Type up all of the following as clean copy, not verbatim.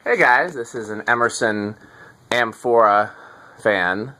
Hey guys, this is an Emerson Amphora fan.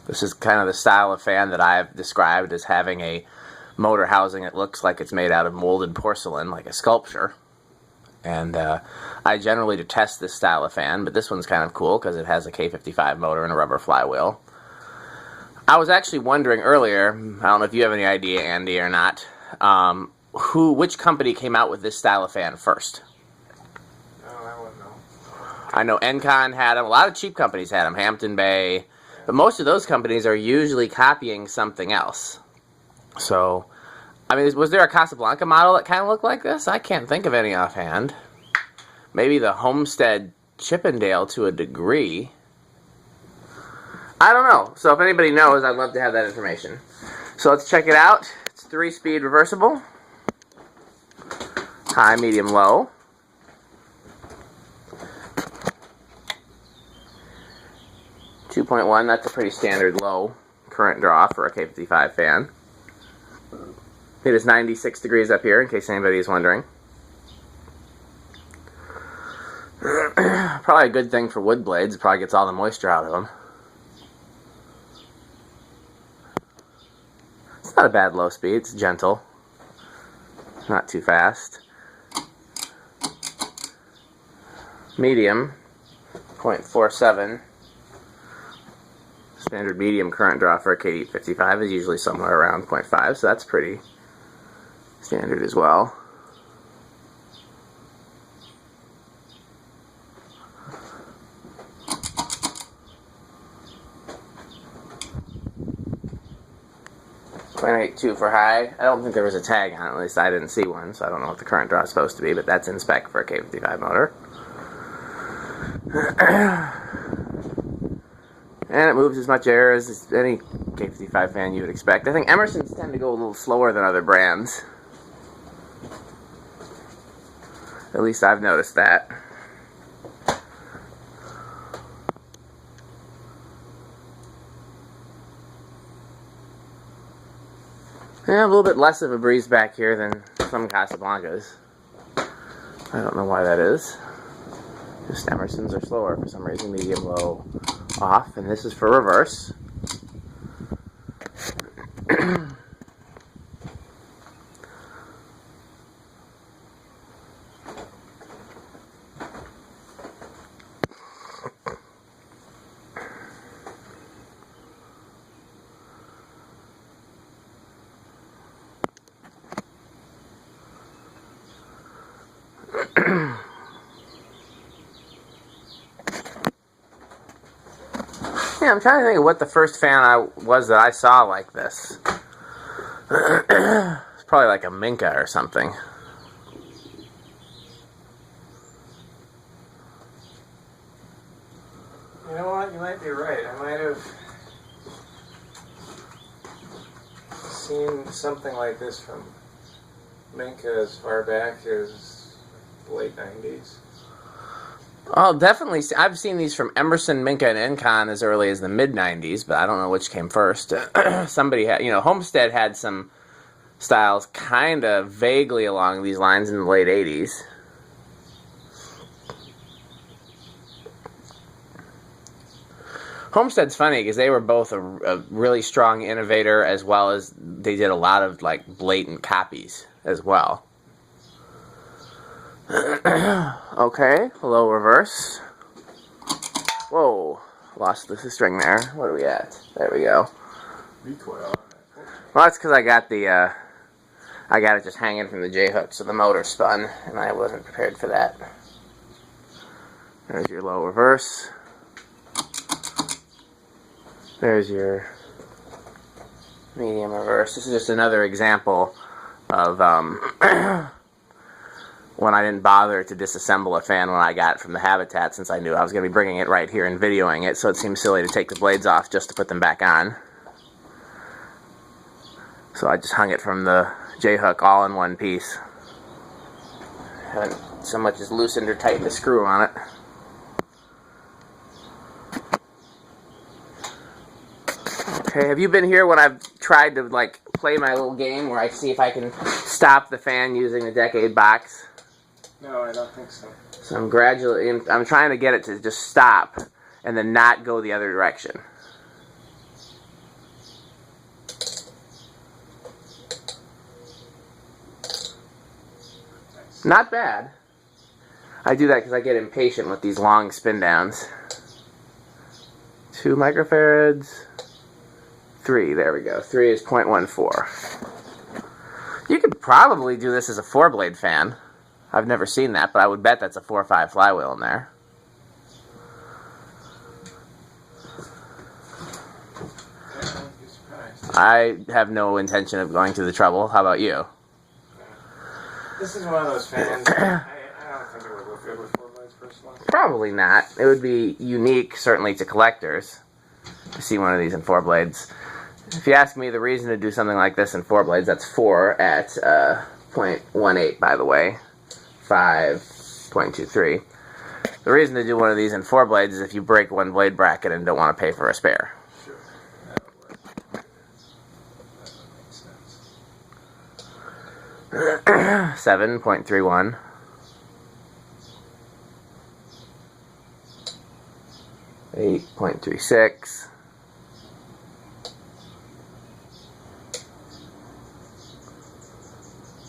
This is kind of the style of fan that I've described as having a motor housing that looks like it's made out of molded porcelain, like a sculpture. And I generally detest this style of fan, but this one's kind of cool because it has a K55 motor and a rubber flywheel. I was actually wondering earlier, I don't know if you have any idea, Andy, or not, which company came out with this style of fan first? I know Encon had them. A lot of cheap companies had them. Hampton Bay. But most of those companies are usually copying something else. So, I mean, was there a Casablanca model that kind of looked like this? I can't think of any offhand. Maybe the Homestead Chippendale to a degree. I don't know. So if anybody knows, I'd love to have that information. So let's check it out. It's 3-speed reversible. High, medium, low. .1, that's a pretty standard low current draw for a K55 fan. It is 96 degrees up here, in case anybody is wondering. Probably a good thing for wood blades. It probably gets all the moisture out of them. It's not a bad low speed. It's gentle. Not too fast. Medium, 0.47. Standard medium current draw for a K55 is usually somewhere around 0.5, so that's pretty standard as well. .82 for high. I don't think there was a tag on it, at least I didn't see one, so I don't know what the current draw is supposed to be, but that's in spec for a K55 motor. And it moves as much air as any K55 fan you would expect. I think Emersons tend to go a little slower than other brands. At least I've noticed that. Yeah, a little bit less of a breeze back here than some Casablancas. I don't know why that is. Just Emersons are slower for some reason. Medium, low, off, and this is for reverse. Yeah, I'm trying to think of what the first fan was that I saw like this. It's probably like a Minka or something. You know what? You might be right. I might have seen something like this from Minka as far back as the late 90s. Oh, definitely. I've seen these from Emerson, Minka, and Encon as early as the mid-90s, but I don't know which came first. Somebody had, Homestead had some styles kind of vaguely along these lines in the late 80s. Homestead's funny because they were both a really strong innovator as well as they did a lot of like blatant copies as well. Okay, low reverse. Whoa, lost the string there. What are we at? There we go. Recoil. Well, that's because I got it just hanging from the J-hook, so the motor spun, and I wasn't prepared for that. There's your low reverse. There's your medium reverse. This is just another example of when I didn't bother to disassemble a fan when I got it from the Habitat, since I knew I was going to be bringing it right here and videoing it, so it seemed silly to take the blades off just to put them back on. So I just hung it from the J-hook all in one piece. Haven't so much as loosened or tightened a screw on it. Okay, have you been here when I've tried to play my little game where I see if I can stop the fan using the Decade box? No, I don't think so. So I'm trying to get it to just stop and then not go the other direction. Nice. Not bad. I do that because I get impatient with these long spin downs. 2 microfarads. 3, there we go. 3 is 0.14. You could probably do this as a 4-blade fan. I've never seen that, but I would bet that's a 4-5 flywheel in there. I have no intention of going through the trouble. How about you? This is one of those fans. I don't think it would look good with 4 blades personally. Probably not. It would be unique, certainly, to collectors to see one of these in 4 blades. If you ask me the reason to do something like this in 4 blades, that's 4 at 0.18, by the way. 5.23. The reason to do one of these in 4 blades is if you break one blade bracket and don't want to pay for a spare. Sure. That would work. That would make sense. 7.31. 8.36.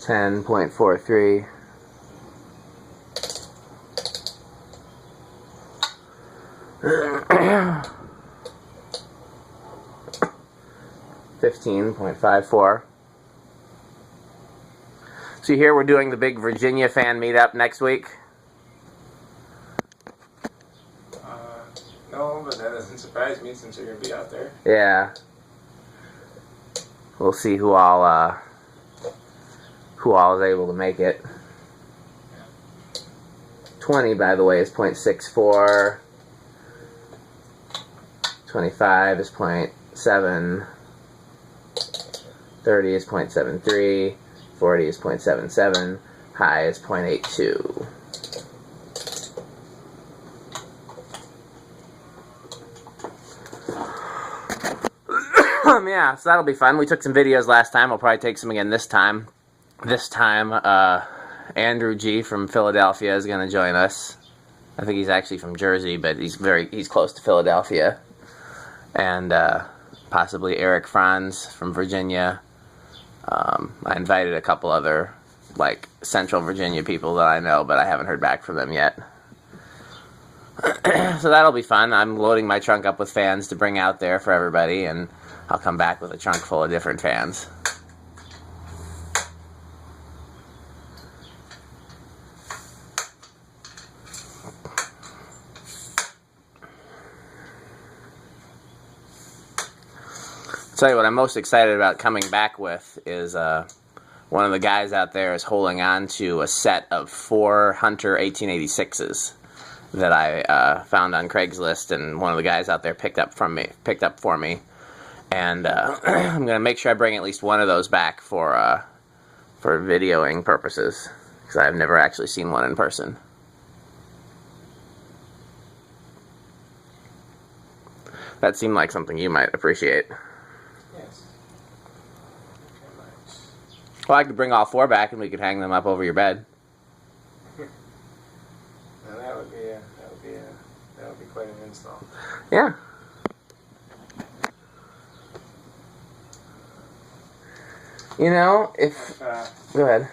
10.43. 15.54. So here we're doing the big Virginia fan meetup next week. No, but that doesn't surprise me since you're going to be out there. Yeah. We'll see who all is able to make it. 20, by the way, is 0.64. 25 is 0.7. 30 is 0.73. 40 is 0.77. High is 0.82. Yeah, so that'll be fun. We took some videos last time. We'll probably take some again this time. This time, Andrew G. from Philadelphia is going to join us. I think he's actually from Jersey, but he's close to Philadelphia. And possibly Eric Franz from Virginia. I invited a couple other, like, Central Virginia people that I know, but I haven't heard back from them yet. So that'll be fun. I'm loading my trunk up with fans to bring out there for everybody, and I'll come back with a trunk full of different fans. I'll tell you what I'm most excited about coming back with is one of the guys out there is holding on to a set of 4 Hunter 1886s that I found on Craigslist, and one of the guys out there picked up for me. And I'm going to make sure I bring at least one of those back for videoing purposes, because I've never actually seen one in person. That seemed like something you might appreciate. Yes. Well, I could bring all 4 back and we could hang them up over your bed. Now that would be quite an install. Yeah. You know, if go ahead.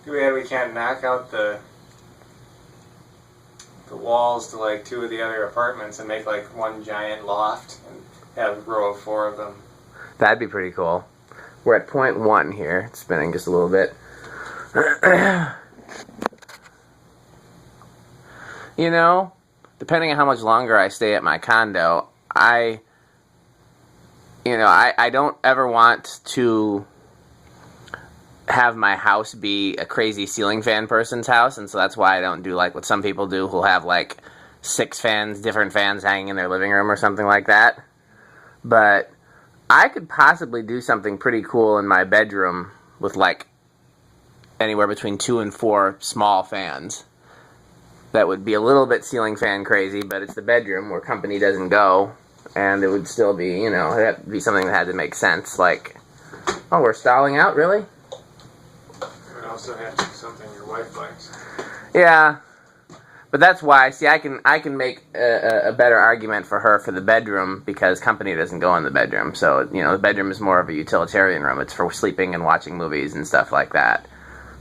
We can't knock out the walls to like 2 of the other apartments and make like one giant loft and have a row of 4 of them. That'd be pretty cool. We're at 0.1 here. It's spinning just a little bit. You know, depending on how much longer I stay at my condo, I don't ever want to have my house be a crazy ceiling fan person's house, and so that's why I don't do like what some people do who'll have like 6 different fans hanging in their living room or something like that. But I could possibly do something pretty cool in my bedroom with like anywhere between 2 and 4 small fans. That would be a little bit ceiling fan crazy, but it's the bedroom where company doesn't go, and it would still be, it'd be something that had to make sense. Like, oh, we're stalling out, really? Well, also have to be something your wife likes. Yeah, but that's why. See, I can make a better argument for her for the bedroom because company doesn't go in the bedroom. So you know, the bedroom is more of a utilitarian room. It's for sleeping and watching movies and stuff like that.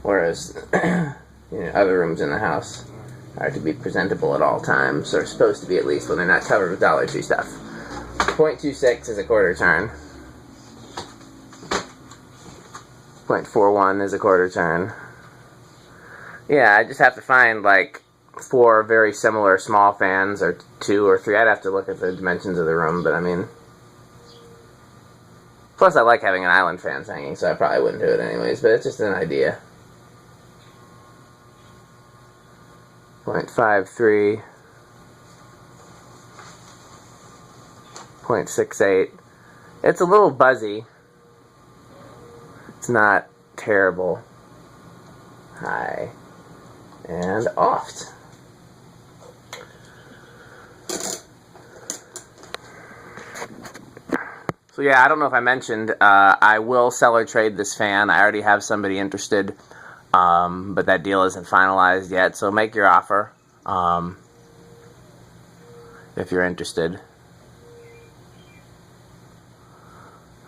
Whereas you know, other rooms in the house are to be presentable at all times, or supposed to be at least when they're not covered with Dollar Tree stuff. 0.26 is a quarter turn. 0.41 is a quarter turn. Yeah, I just have to find like 4 very similar small fans, or 2 or 3. I'd have to look at the dimensions of the room, but I mean... Plus I like having an island fans hanging, so I probably wouldn't do it anyways, but it's just an idea. 0.53. 0.68. It's a little buzzy. It's not terrible. High. And oft. So yeah, I don't know if I mentioned, I will sell or trade this fan. I already have somebody interested, but that deal isn't finalized yet, so make your offer if you're interested.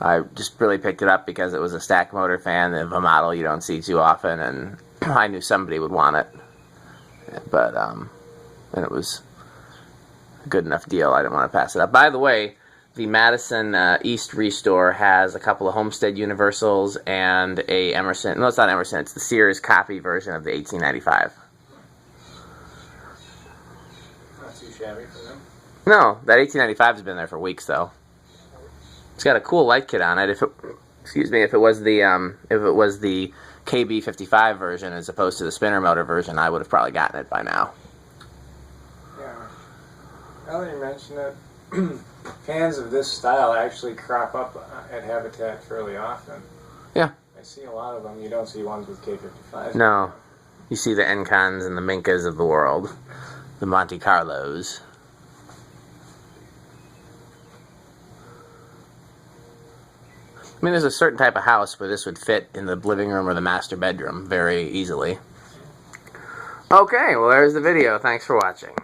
I just really picked it up because it was a stack motor fan of a model you don't see too often, and I knew somebody would want it. But, and it was a good enough deal, I didn't want to pass it up. By the way, the Madison East Restore has a couple of Homestead Universals and a Emerson, no, it's not Emerson, it's the Sears copy version of the 1895. Not too shabby for them. No, that 1895 has been there for weeks, though. It's got a cool light kit on it. If it, excuse me, if it was the KB55 version as opposed to the spinner motor version, I would have probably gotten it by now. Yeah. Now that you mention it, fans of this style actually crop up at Habitat fairly often. Yeah. I see a lot of them. You don't see ones with K55s. No. You see the Encons and the Minkas of the world. The Monte Carlos. I mean, there's a certain type of house where this would fit in the living room or the master bedroom very easily. Okay, well, there's the video. Thanks for watching.